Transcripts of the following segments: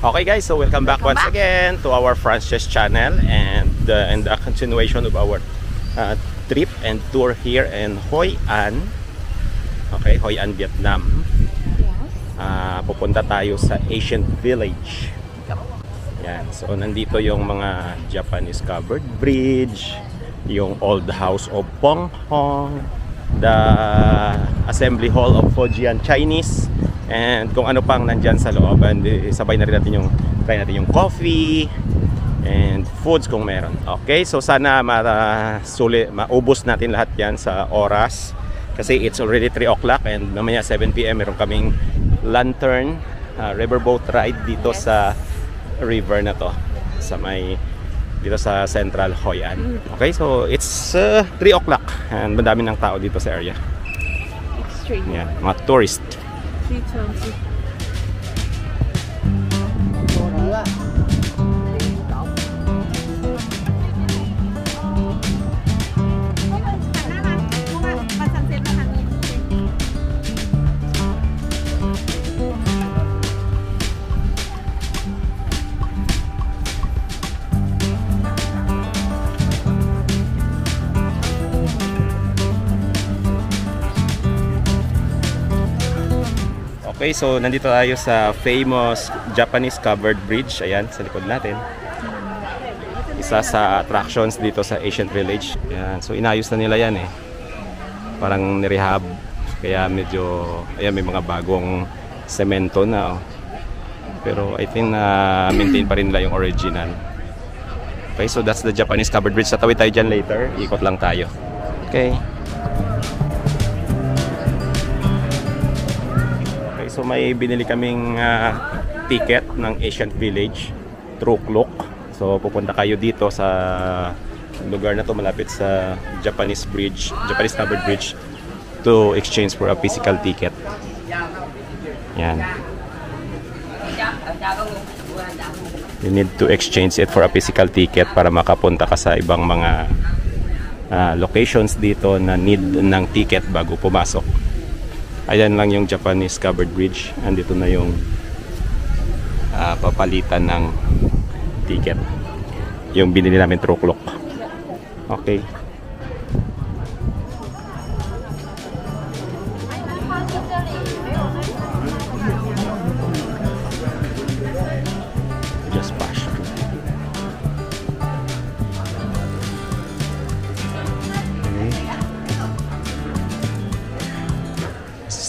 Okay guys, so welcome back once again to our Frances channel and the continuation of our trip and tour here in Hoi An. Okay, Hoi An, Vietnam. Pupunta tayo sa Ancient Village. Yan, so nandito yung mga Japanese covered bridge, yung old house of Pong Hong, the assembly hall of Fujian Chinese, and kung ano pang nandyan sa loob. And sabay na rin natin try natin yung coffee and foods kung meron. Okay, so sana maubos natin lahat yan sa oras kasi it's already 3 o'clock and mamaya 7 PM meron kaming lantern riverboat ride dito sa river na to dito sa Central Hoi An. Okay, so it's 3 o'clock and madami ng tao dito sa area. Extreme. Yeah, mga tourist. 320. Okay, so nandito tayo sa famous Japanese covered bridge. Ayan, sa likod natin. Isa sa attractions dito sa Ancient Village. Ayan, so inayos na nila yan eh. Parang nirehab. Kaya medyo, ayan, may mga bagong semento na. Oh. Pero I think na maintain pa rin nila yung original. Okay, so that's the Japanese covered bridge. Tatawid tayo dyan later. Ikot lang tayo. Okay. So may binili kaming ticket ng Ancient Village through Klook. So pupunta kayo dito sa lugar na to malapit sa Japanese covered bridge to exchange for a physical ticket. Yan. You need to exchange it for a physical ticket para makapunta ka sa ibang mga locations dito na need ng ticket bago pumasok. Ayan lang yung Japanese covered bridge. Andito na yung papalitan ng ticket. Yung binili namin through Klook. Okay. Just pass.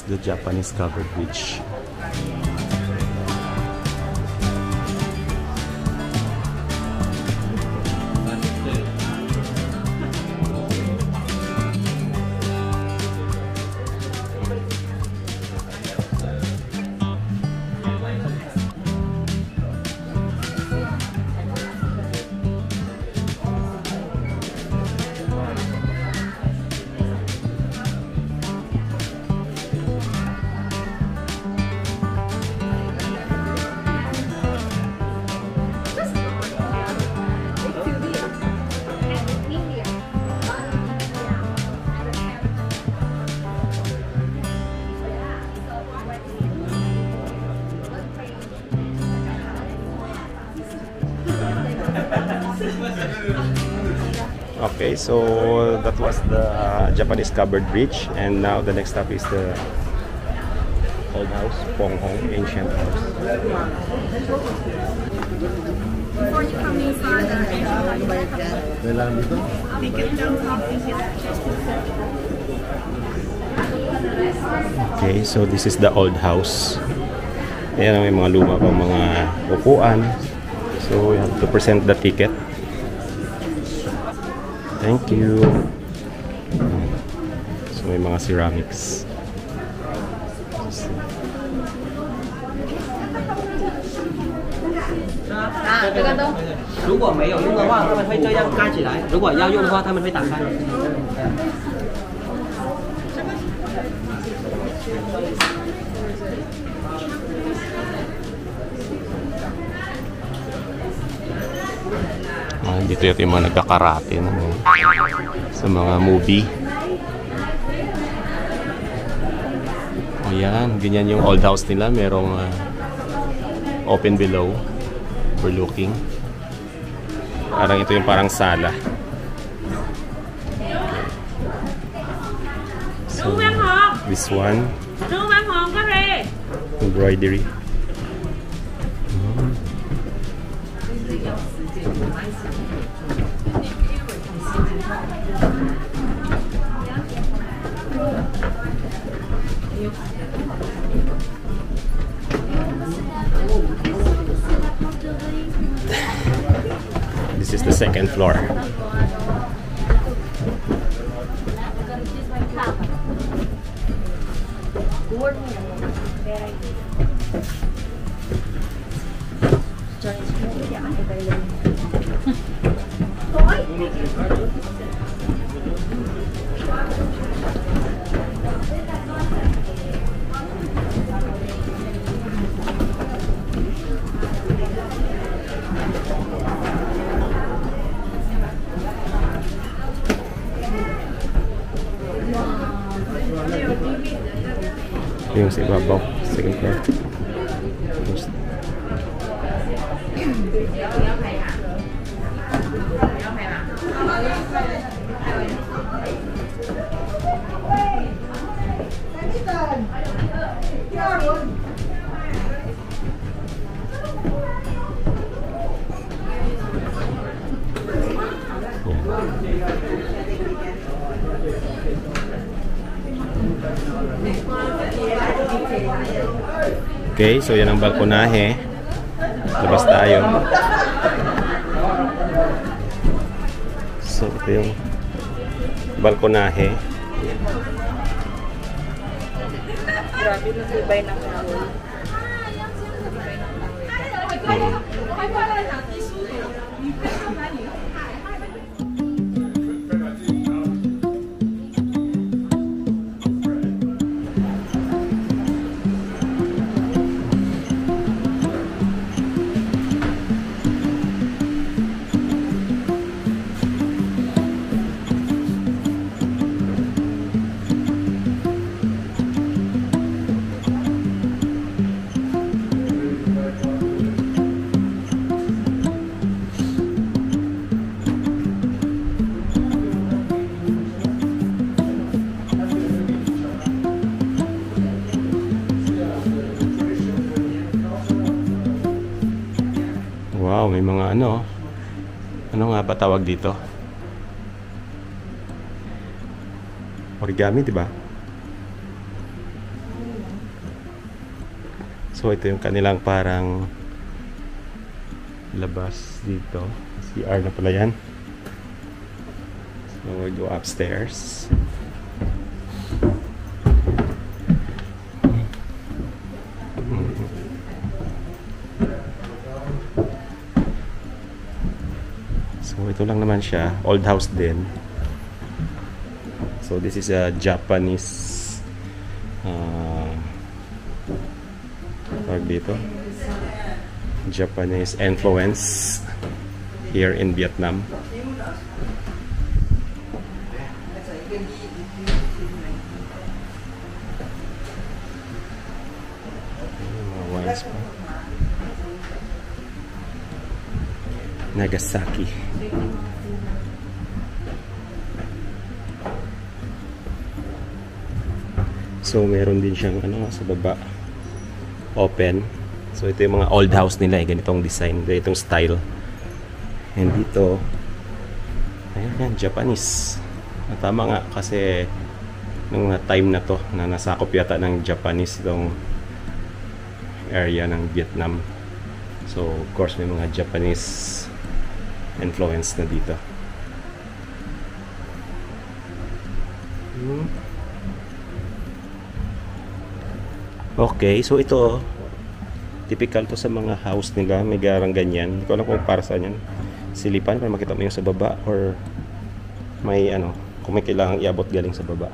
The Japanese covered bridge. Okay, so that was the Japanese covered bridge, and now the next stop is the old house, Pong Hong, ancient house. Before you come inside, okay, so this is the old house. Ayan, may mga luma pang mga upuan. So you have to present the ticket. Thank you. So may mga ceramics. 这个灯，如果没有用的话，他们会这样盖起来；如果要用的话，他们会打开。Dito yung mga nagkakarate sa mga movie. O yan, ganyan yung old house nila. Merong open below. overlooking. Parang ito yung parang sala. So, this one, embroidery. This is the second floor. Yung sa ibabaw, second floor. Okay, so yan ang balkonahe. Labas tayo. So ito yung balkonahe. Grabe na tibay ng kahoy. Wow, may mga ano. Ano nga ba tawag dito? Origami, di ba? So ito yung kanilang parang labas dito. CR na pala yan. So we go upstairs. So ito lang naman siya, old house din. So this is a Japanese tawag dito, Japanese influence here in Vietnam. Mga wines pa. Nagasaki. So meron din siyang ano sa baba, open. So ito yung mga old house nila, ganitong design, ganitong style. And dito, ayan yan, Japanese. Tama nga kasi nung time na to na nasakop yata ng Japanese itong area ng Vietnam. So of course may mga Japanese influence na dito. Okay, so ito typical to sa mga house nila, may garang ganyan. Hindi ko alam kung para saan yan. Silipan para makita mo yung sa baba, or may ano, kung may kailangang iabot galing sa baba.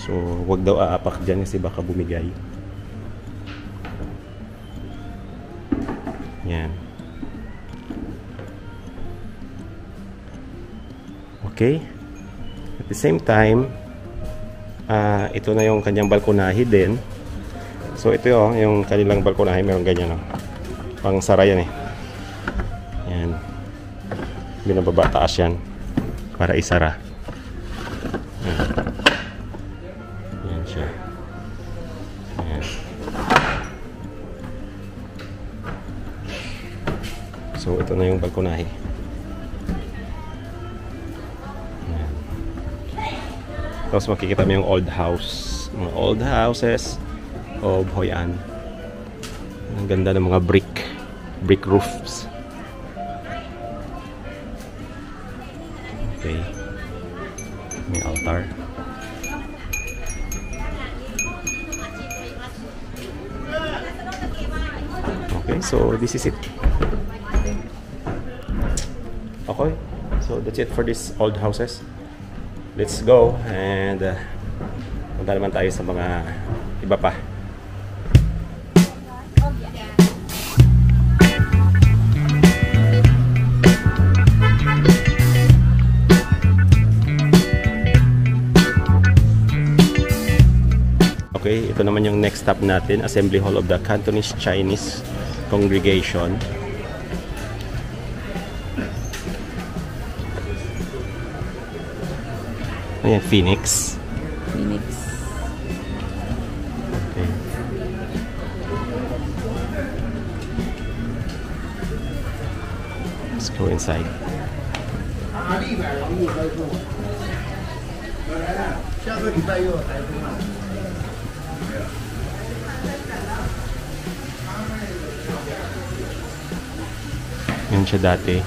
So wag daw aapak dyan kasi baka bumigay. Yan. Okay. At the same time, ito na yung kanyang balkonahe din. So ito yung kanilang balkonahe, meron ganyan, no? Pang sara yan eh. Yan. Binababa taas yan. Para isara. Yan. Yan siya. Yan. So ito na yung balkonahe. Yan. Tapos makikita mo yung old house. Mga old houses of Hoi An. Ang ganda ng mga brick roofs. Okay. May altar. Okay, so this is it. Okay, so that's it for this old houses. Let's go and punta naman tayo sa mga iba pa. Okay, ito naman yung next stop natin, Assembly Hall of the Cantonese Chinese Congregation. Ayan, Phoenix. Phoenix. Okay. Let's go inside. Yan siya dati.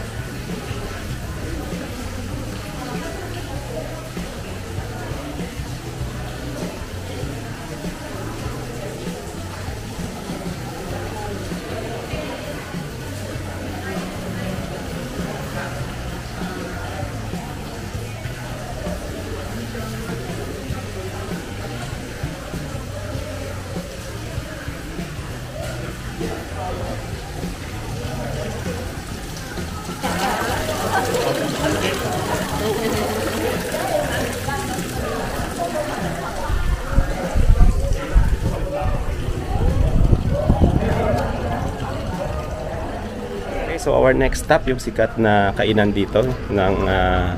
So our next stop, yung sikat na kainan dito ng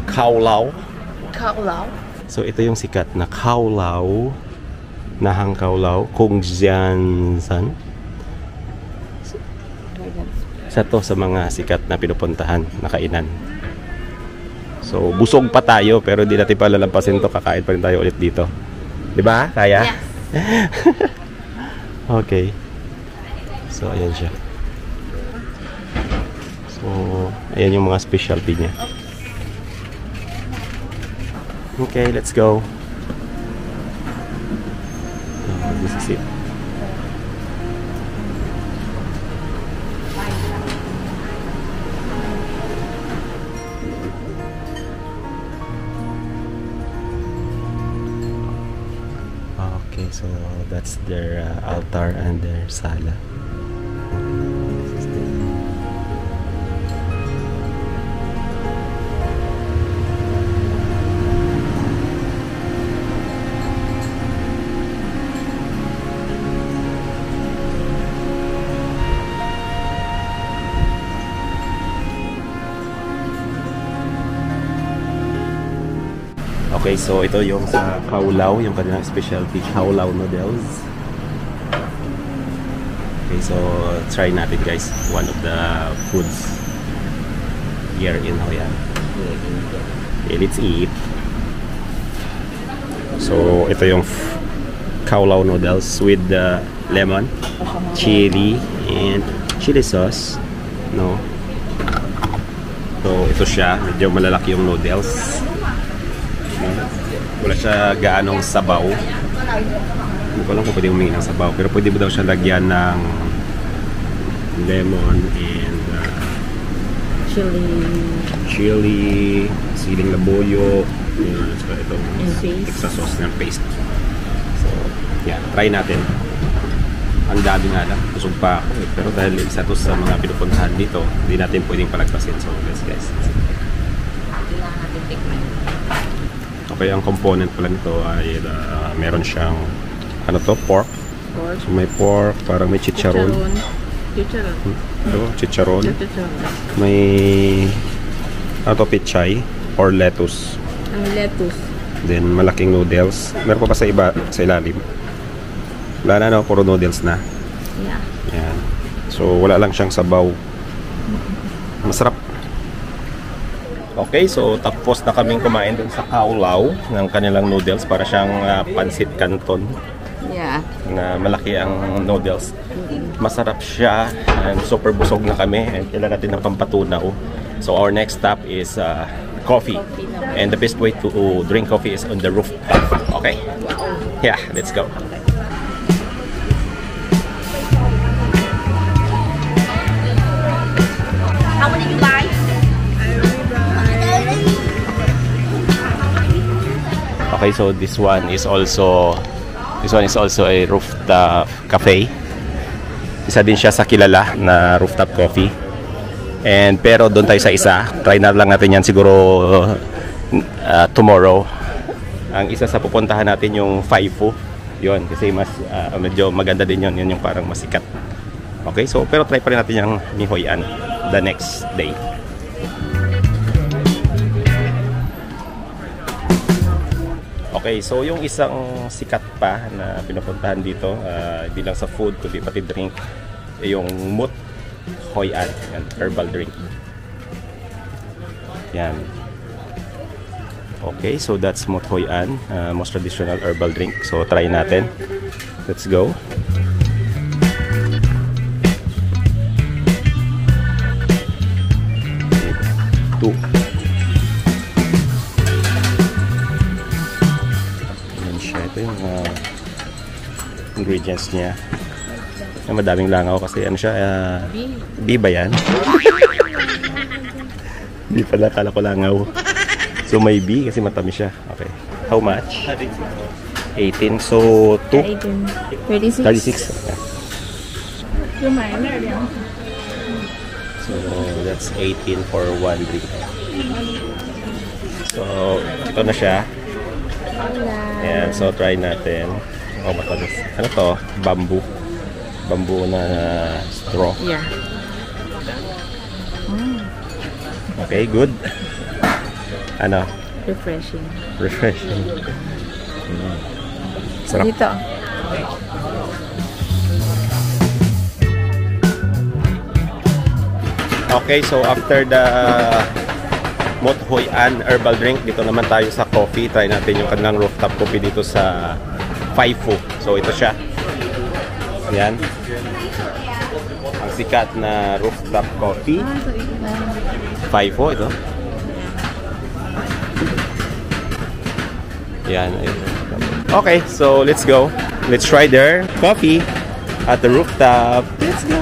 Khao Lao. Khao Lao. So ito yung sikat na Khao Lao, Nahang Khao Lao, Kung Jian San. Isa to sa mga sikat na pinupuntahan na kainan. So busog pa tayo pero di natin pa lalampasin to, kakain pa rin tayo ulit dito. 'Di ba? Kaya? Yes. Okay. So ayan siya. So, ayan yung mga specialty niya. Okay, let's go. This is it. Okay, so that's their altar and their sala. Okay, so ito yung sa Khao Lao, yung kanilang specialty, Khao Lao noodles. Okay, so try natin guys, one of the foods here in Hoi An. Okay, let's eat. So ito yung Khao Lao noodles with the lemon, chili, and chili sauce. No? So ito siya, medyo malalaki yung noodles. Wala siya gaanong sabaw. Hindi ko alam kung pwede humingi ng sabaw, pero pwede mo daw siya lagyan ng lemon and chili, siling labuyo, itong extra sauce ng paste. So, yeah, try natin. Ang dami nga lang, busog pa ako eh. Pero dahil isa to sa mga pinupuntahan dito, hindi natin pwedeng palagpasin. So, guys. Okay, ang component pala nito ay meron siyang ano to, pork. So may pork, parang may chicharon. Chicharon. Ito, chicharon. Chicharon. May to, pichay or lettuce. Ang lettuce. Then malaking noodles. Meron pa sa iba sa ilalim. Wala na, no? Puro noodles na. Yeah. Yan. So wala lang siyang sabaw. Masarap. Okay, so tapos na kaming kumain dun sa Kaulao ng kanilang noodles. Para siyang pansit canton. Yeah. Na malaki ang noodles. Masarap siya. And super busog na kami. And kailangan natin ng pampatunaw. So our next stop is coffee. And the best way to drink coffee is on the rooftop. Okay? Yeah, let's go. How many you buy? Okay, so this one is also a rooftop cafe. Isa din siya sa kilala na rooftop coffee. And pero doon tayo sa isa. Try na lang natin yan siguro tomorrow. Ang isa sa pupuntahan natin yung Faifu. Yun, kasi mas medyo maganda din yun. Yun yung parang masikat. Okay, so pero try pa rin natin yung ni Hoi An the next day. Okay, so yung isang sikat pa na pinupuntahan dito, hindi lang sa food, kundi pati drink, yung Mut Hoi An, yan, herbal drink. Yan. Okay, so that's Mut Hoi An, most traditional herbal drink. So try natin. Let's go. Two. Ito yung ingredients niya. Madaming langaw kasi ano siya, B ba yan? B pala, kala ko langaw. So may B kasi matamis siya. Okay. How much? 18. So 2? 36. 36. Okay. So that's 18 for one drink. So ito na siya. Ayan, so try natin. Oh, matamis. Ano to? Bamboo. Bamboo na straw. Yeah. Okay, good. Ano? Refreshing. Refreshing. Sarap. Dito. Okay, so after the Mut Hoi An herbal drink, dito naman tayo sa coffee. Try natin yung kanilang rooftop coffee dito sa Faifu. So ito siya. Yan. Ang sikat na rooftop coffee. Faifu ito. Yan. Okay, so let's go. Let's try their coffee at the rooftop. Let's go.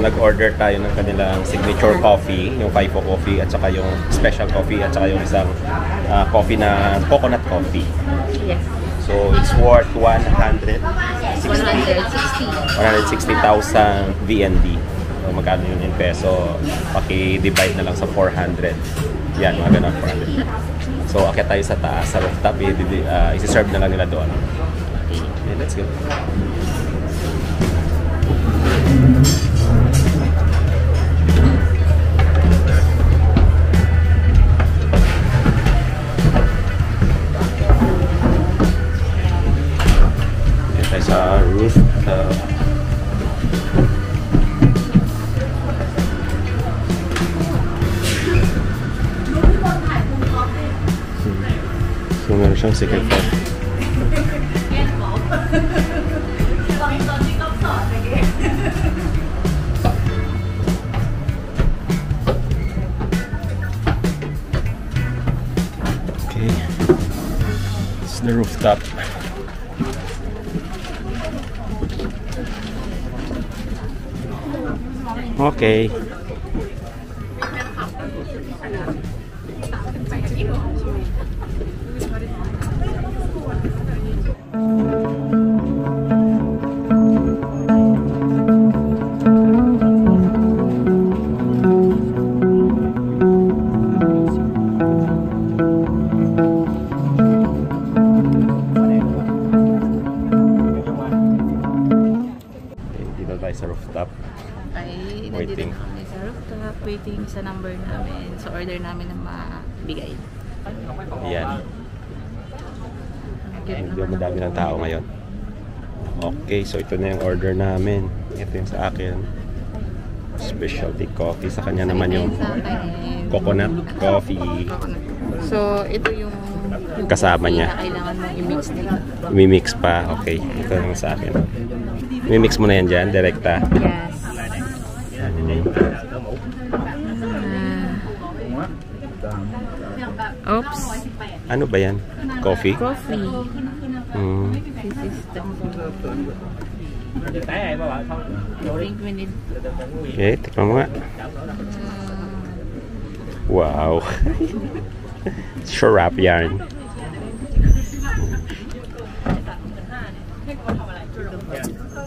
Nag-order tayo ng kanilang signature coffee, yung Faifu coffee at saka yung special coffee at saka yung isang coffee na coconut coffee. Yes. So it's worth 160,000 VND. So magkano yun in peso? Paki-divide na lang sa 400. Yan, mga ganun, 400. So akit tayo sa taas, sa rooftop, isi-serve na lang nila doon. Okay, let's go. Sa rooftop. So meron siyang secret part. Okay, it's the rooftop. Okay. waiting. Dito na kami sa rooftop, waiting sa number namin. So, order namin na mabigay. Ayan. Medyo madami ng tao ngayon. Okay, so ito na yung order namin. Ito yung sa akin. Specialty coffee. Sa kanya naman yung coconut coffee. So, ito yung Kasama niya. Na kailangan mong i-mix nila. Imimix pa. Okay, ito naman sa akin. Imimix mo na yan dyan, direkta. Yes. Oops. Ano ba yan? Coffee? Coffee. This is the drink we need. Okay, tikman mo nga. Wow. Sarap yarn.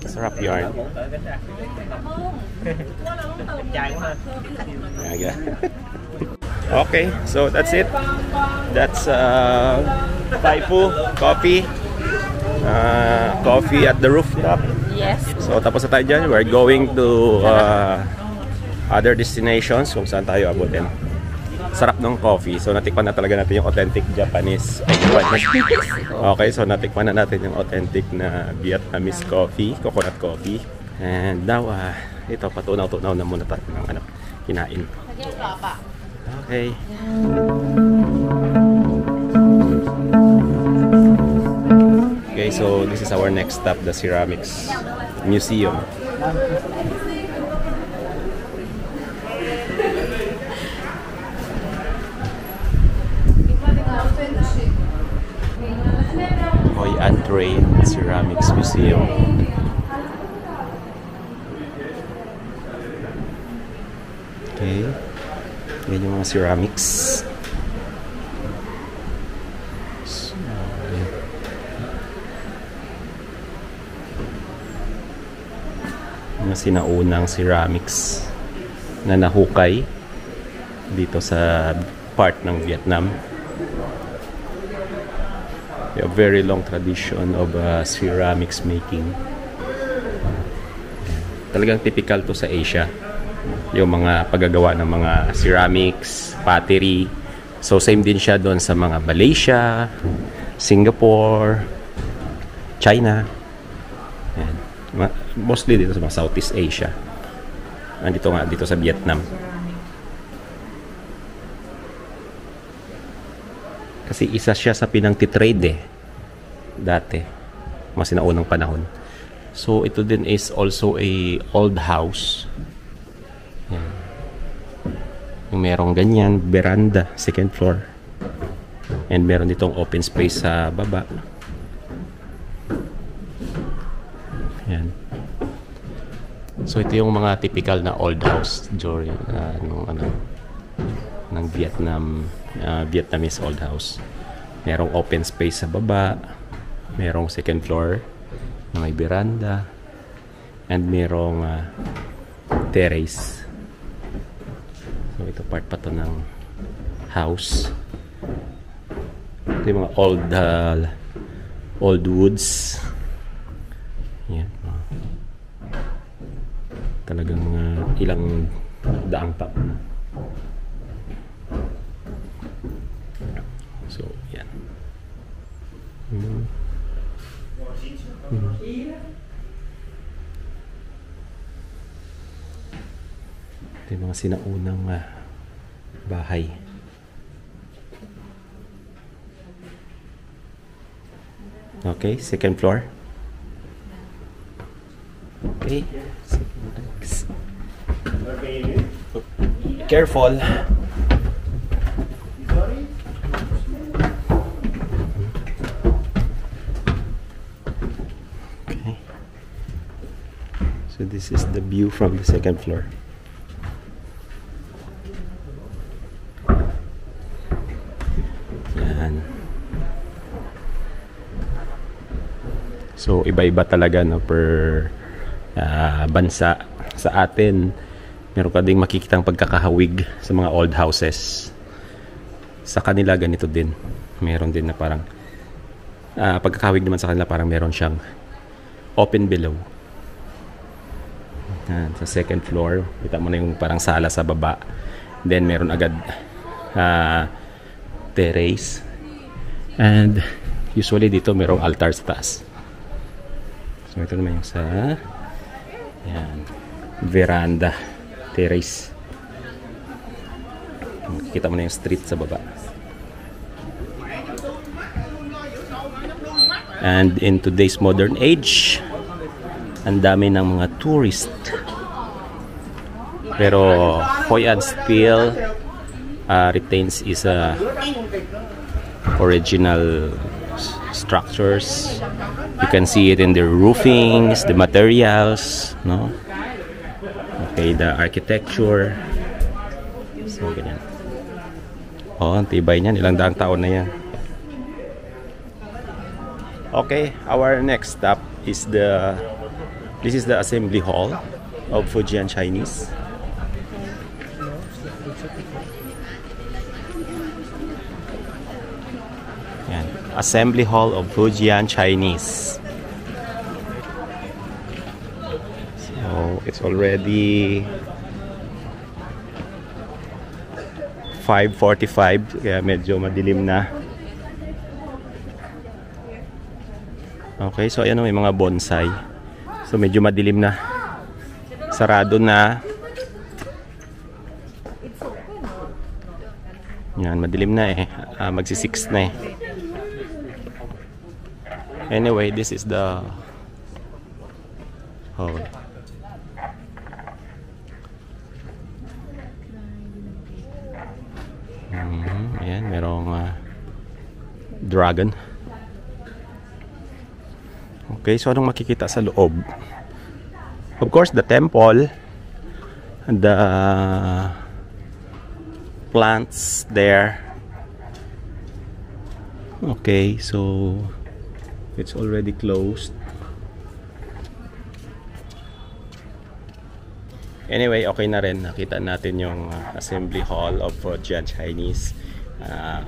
Sarap yarn. Okay, so that's it. That's Taifu coffee. Coffee at the rooftop. Yes. So tapos na tayo dyan. We're going to other destinations kung saan tayo abutin. Sarap ng coffee. So natikman na talaga natin yung authentic Japanese. Okay, so natikman na natin yung authentic na Vietnamese coffee, coconut coffee. And now, ito, patunaw-tunaw na muna tayo ng kinain. Okay. Okay, so this is our next stop, the Ceramics Museum. Hoi An Train Ceramics Museum. Okay. Yan yung mga ceramics. So, mga sinaunang ceramics na nahukay dito sa part ng Vietnam. A very long tradition of ceramics making. Talagang typical to sa Asia. Yung mga paggagawa ng mga ceramics, pottery. So same din siya doon sa mga Malaysia, Singapore, China. Yan. Mostly dito sa mga Southeast Asia. Nandito nga dito sa Vietnam. Kasi isa siya sa pinang-titrade dati, mas sinaunang panahon. So ito din is also a old house. Yan. Yung merong ganyan, veranda, second floor. And meron ditong open space sa baba. Yan. So ito yung mga typical na old house during ng Vietnamese old house. Merong open space sa baba, merong second floor na may veranda, and merong terrace. So ito part pa to ng house. Ito yung mga old woods. Yan. Talagang ilang daang taon. So, yan. Ito yung mga sinaunang bahay. Okay, second floor. Okay. Careful. Okay. So this is the view from the second floor. Yan. So iba-iba talaga no per bansa. Sa atin meron ka ding makikitang pagkakahawig sa mga old houses. Sa kanila ganito din. Meron din na parang pagkakahawig naman sa kanila parang meron siyang open below. Yan, sa second floor. Kita mo na yung parang sala sa baba. Then meron agad terrace. And usually dito merong altar sa taas. So ito naman yung sa yan, veranda terrace. Makikita mo na yung street sa baba. And in today's modern age, ang dami ng mga tourist. Pero Hoi An still retains its original structures. You can see it in the roofings, the materials, no? Okay, the architecture. So, ganyan. Oh, ang tibay niyan. Ilang daang taon na yan. Okay, our next stop is this is the assembly hall of Fujian Chinese. Yan. Assembly hall of Fujian Chinese. So it's already 5:45, kaya medyo madilim na. Okay, so ayan, may mga bonsai. So medyo madilim na. Sarado na. Yan, madilim na eh. Magsi-6 na eh. Anyway, this is the hall. Ayan, merong dragon. Okay, so anong makikita sa loob? Of course, the temple, the plants there. Okay, so it's already closed. Anyway, okay na rin. Nakita natin yung assembly hall of Fujian Chinese.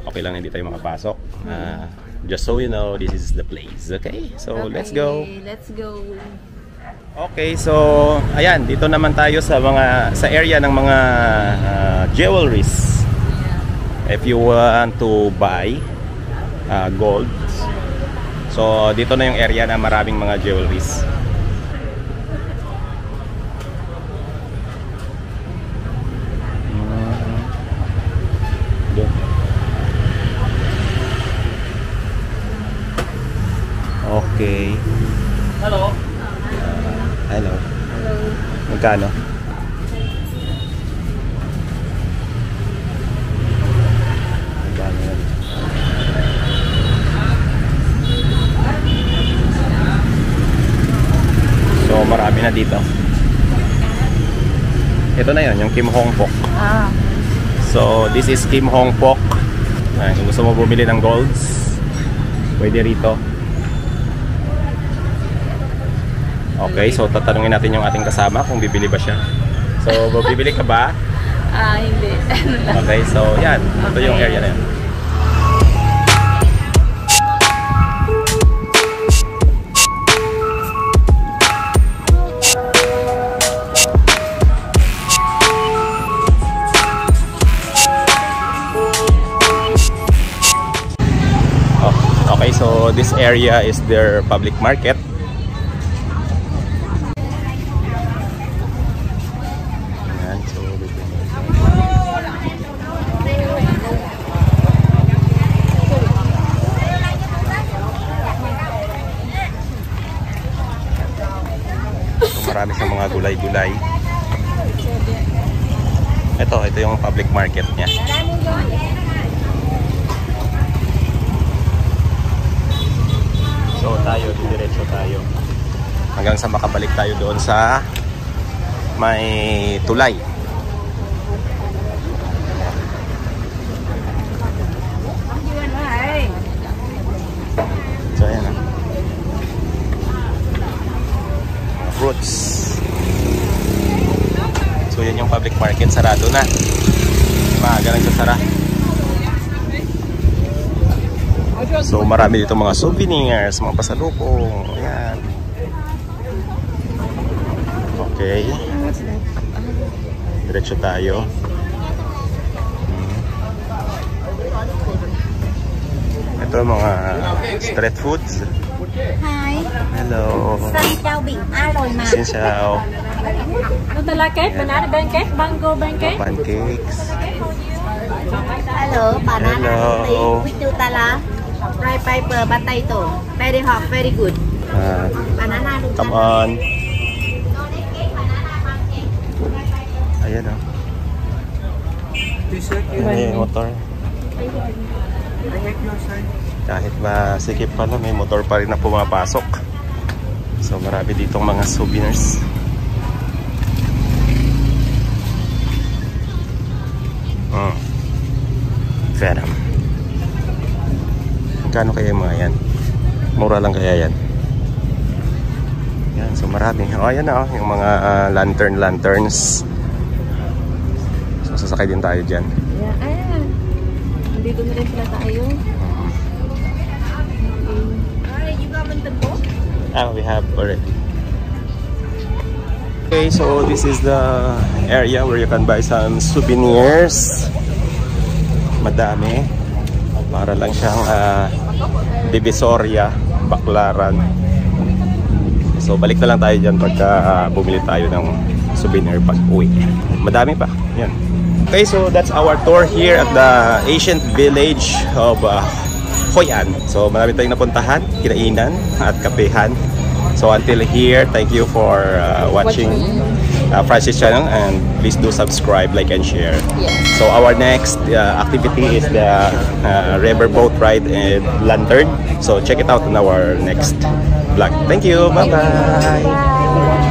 Okay lang, hindi tayo makapasok. Just so you know, this is the place. Okay, so okay, let's go. Let's go. Okay, so ayan, dito naman tayo sa area ng mga jewelries. If you want to buy gold, so dito na yung area na maraming mga jewelries. Okay. Hello. Hello. Hello. Magkano? Magkano yan? So marami na dito. Ito na yun, yung Kim Hong Pok. So this is Kim Hong Pok. Kung gusto mo bumili ng golds, pwede rito. Okay, so tatanungin natin yung ating kasama kung bibili ba siya. So, bibili ka ba? Hindi. Okay, so yan. Ito yung area na yan. Okay, so this area is their public market. Marami siyang mga gulay-gulay. Ito yung public market niya. So tayo, diretso tayo hanggang sa makabalik tayo doon sa may tulay. So ayan, fruits. So yan yung public market, sarado na. Maaga lang sasara. So marami dito mga souvenirs, mga pasalubong. Ayan. Okay. Diretso tayo. Ito mga street foods. Hi. Hello. Sân chào biển ai rồi mà. Xin chào. Nutella cake, banana pancake, mango pancake. Pancakes. Hello, banana Hello. roti with Nutella. Fried paper potato. Very hot, very good. Banana Nutella. Come on. Ayan o. May motor. Kahit masikip pala, may motor pa rin na pumapasok. So marami ditong mga souvenirs. Venom. Magkano kaya yung mga yan? Mura lang kaya yan? Yan, so marami. O, ayan na yung mga lanterns. So sasakay din tayo dyan. Yeah, ayan. Nandito na rin sila tayo. We have already. Okay, so this is the area where you can buy some souvenirs. Madami. Para lang siyang Divisoria, Baclaran. So balik na lang tayo dyan pagka bumili tayo ng souvenir pag uwi. Madami pa. Yan. Okay, so that's our tour here at the ancient village of Hoi An. So marami tayong napuntahan, kinainan at kapehan. So until here, thank you for watching Francis channel, and please do subscribe, like and share. Yes. So our next activity is the river boat ride and lantern. So check it out in our next vlog. Thank you. Bye bye.